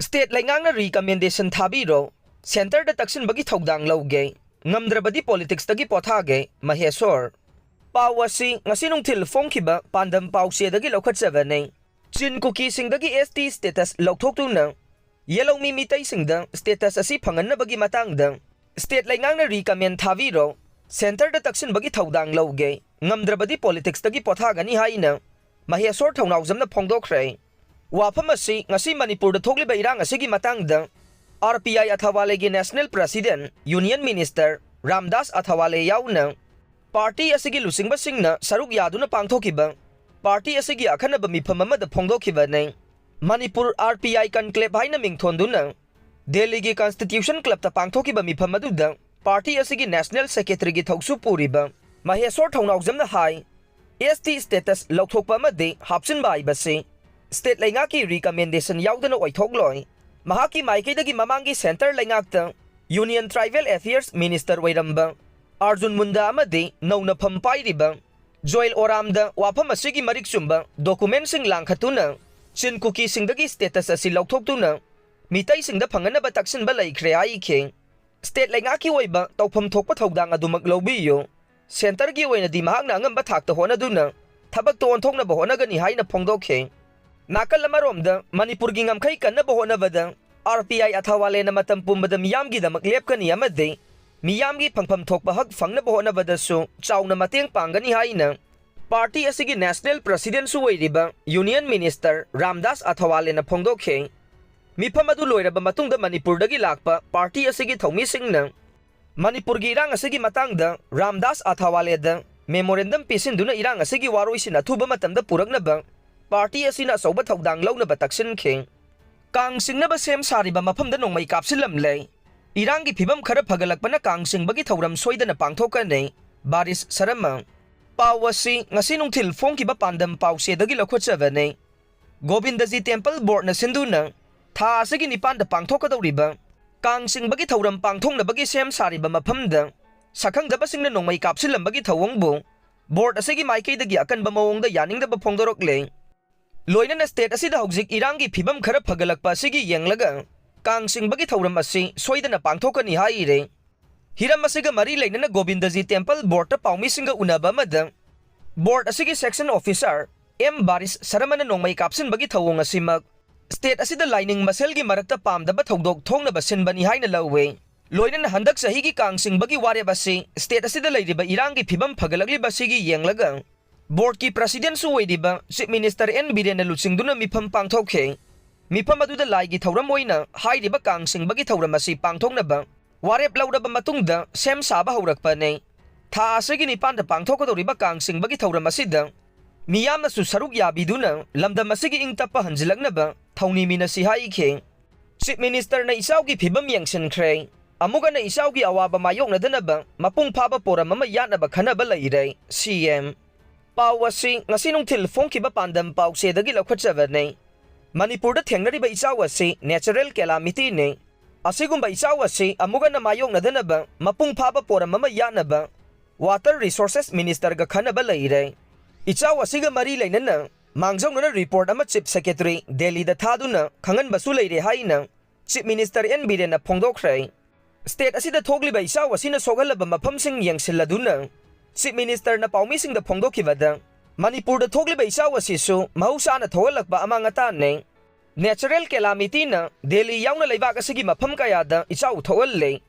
State Leingakna recommendation Thabiro, Center the Taksinbagi Thoudang Louge, Ngamdragadi politics tagi Pothage, Maheshwar. Pawasi, ngasinong til Fonkiba, Pandam Pausia dagi Lokhatsavane. Chin cookie sing dagi ST status Loktok na. Yellow mimitay sing the status asi pangan na bagi matang dang. State Leingakna recommend Thabiro, Center the Taksinbagi Thoudang Louge, Ngamdragadi politics tagi Pothagani haina. Maheshwar Thonauzam na Pangthokkani. Waphamasi ngasi Manipur da thokliba irang asigi matangda RPI athawalegi National President Union Minister Ramdas Athawale yauna party asigi lusingba singna saruk yaduna pangthokiba party asigi akhanaba mifam amada phongdokhiba nei Manipur RPI conclave haina mingthonduna Delhi gi Constitution Club ta pangthokiba mifam aduda party asigi National Secretary gi thoksu puriba Maheshwar Thonauzamna hai ST status lokthokpa amade Hapsinbagi basi State Leingakki recommendation yaudana oithokloi mahaki maikidagi mamangi center Leingakta Union Tribal Affairs Minister Wairamba Arjun Munda amadi nauna phampairiba Joel Oramda wafam asigi marik sumba document sing langkhatuna chin cookie singdagi status asi lauthoktuna mitai singda phanganaba taksinba laikhre ai khe State Leingakki oiba tawpham thokpa thodang adumak lobiyo center gi oina di mahakna angamba thakta honaduna thabak to onthokna ba honagani haina phongdokhe Nakal Lamaromda, Manipur Gingam Kai Kanaba Honavada, RPI Athawale Namatam Pumbada Miyamgi the Maclepkani Amade, Miyamgi Pampam Tokbahak Fangnaba Honavada so, Chauna Mateng Pangani Haina, Party Asigi National President Suwairiba, Union Minister Ramdas Athawale na Pangthokkani, Mipamadu Loiraba Matung the Manipur Dagi Lakpa, Party Asigi Thomi Singna, Manipur Girang Asigi Matangda, Ramdas Athawale the Memorandum Pisin Duna Irang Asigi Waroisin Atuba Matam the Puragnaba. Party asina soba Thoudang Louge Taksinkhre. Kang Chingnaba sem Sariba Maphamda Nongmei Kapsillamle. Erangi Fibam Khara Fagatlakpana Kangsingbagi Thouram Soidana Pangthokkani, Barish Sharma. Pawasi ngasinong til Fonkiba Pandam Pausia dagi Lokhatsavane. Govindaji Temple Board na Sinduna. Tha asigi nipan da Pangthokkadoriba. Kangsingbagi Thouram Pangthokknabagi sem Sariba Maphamda. Sakhangdaba singna Nongmei Kapsillambagi Thawangbu. Board asigi maikay dagi akanba mawongda yaningdaba phongdorokle. Loinana state asida hojik Erangi Fibam Khara Fagatlakpa asigi yenglaga Kangsingbagi Thouram asi Soidana Pangthokkani haire Hiram asiga mari lainana Govindaji Temple Board ta paumi singa unaba amada Board asigi Section Officer M Barish Saramana Nongmei Kapsinbagi Thawong asimak State asida lining maselgi marakta pamdaba thodok thongnaba sinbani haina lawe Loinana handak sahigi Kangsingbagi wareb asi state asida leiriba Erangi Fibam Fagatlakliba asigi yenglaga Board ki President Suwairiba, Chief Minister N. Birena Lutsingduna Mifam Pangthokkani. Mifam aduda laigi Thouram oina, hairiba Kangsingbagi Thouram asi Pangthokknaba. Warep laudaba matungda, sem saba haurakpa nei. Tha asigi nipanda Pangthokkadoriba Kangsingbagi Thouram asida. Miyamna su saruk yabiduna, lamdam asigi ingtappa hanjilaknaba, thaunimina si haikhe. Chief Minister na Echaogi Fibam Yengsinkhre. Amuga na Echaogi Awaba Mayoknadanaba, Mapung Faba Poram ama yanaba khanaba laire, CM. Pawasi ngasinong til Fonkiba Pandam Pausia dagi Lokhatsavane. Manipur da thengnariba Echaogi natural calamity ne. Asigumba Echaogi amuga na Mayoknadanaba, Mapung Faba Poram ama yanaba. Water Resources Minister ga khanaba laire. Echaogi ga mari lainana, mangjongna report ama Chief Secretary Delhi da thaduna khangan basu laire haina. Chief Minister N. Birena Phongthokkani. State asida thogliba Echaogi na sogalaba mafam sing yengsilladuna. Chief Minister na paumising da phongdokhibada Manipur da thogliba Echaogi su mahusana thogalakba amangata ne natural calamity na Delhi yauna leibak asigi mafam kayada Echaogi thogalle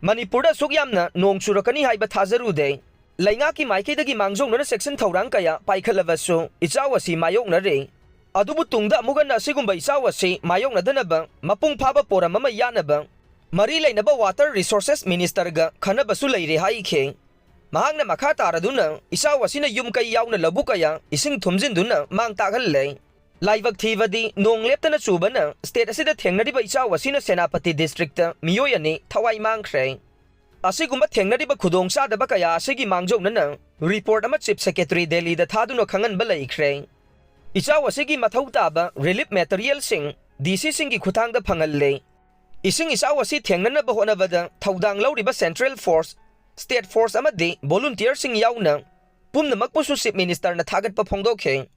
Manipur da sukyamna nong churakani haiba thajarude Leingakki maikidagi mangjongna section Thouram kaya paikhalavasu Echaogi mayoknare adubu tungda amugana asigumba Echaogi mayoknadanaba Mapung Faba Poram ama yanaba mari leinaba Water Resources Minister ga khanabasu leire haikhe Mahangna makha taraduna Echaogi na yum kai yauna labukaya ising thumjinduna mang takhalle laibak thivadi nong leptana chubana state asida thengnariba Echaogi na Senapati district ta miyoyani thawai mangkhre asigumba thengnariba khudong sadaba kaya asigi mangjongna report ama Chief Secretary Delhi da thaduna khanganba laikhre Echaogi gi mathau taba relief material sing DC sing gi khuthangda phangalle ising Echaogi thengnana ba honabada Thoudang Louge Central Force State Force amadi volunteer sing yauna pumnamakpusu Chief Minister na thagatpa phongdokhe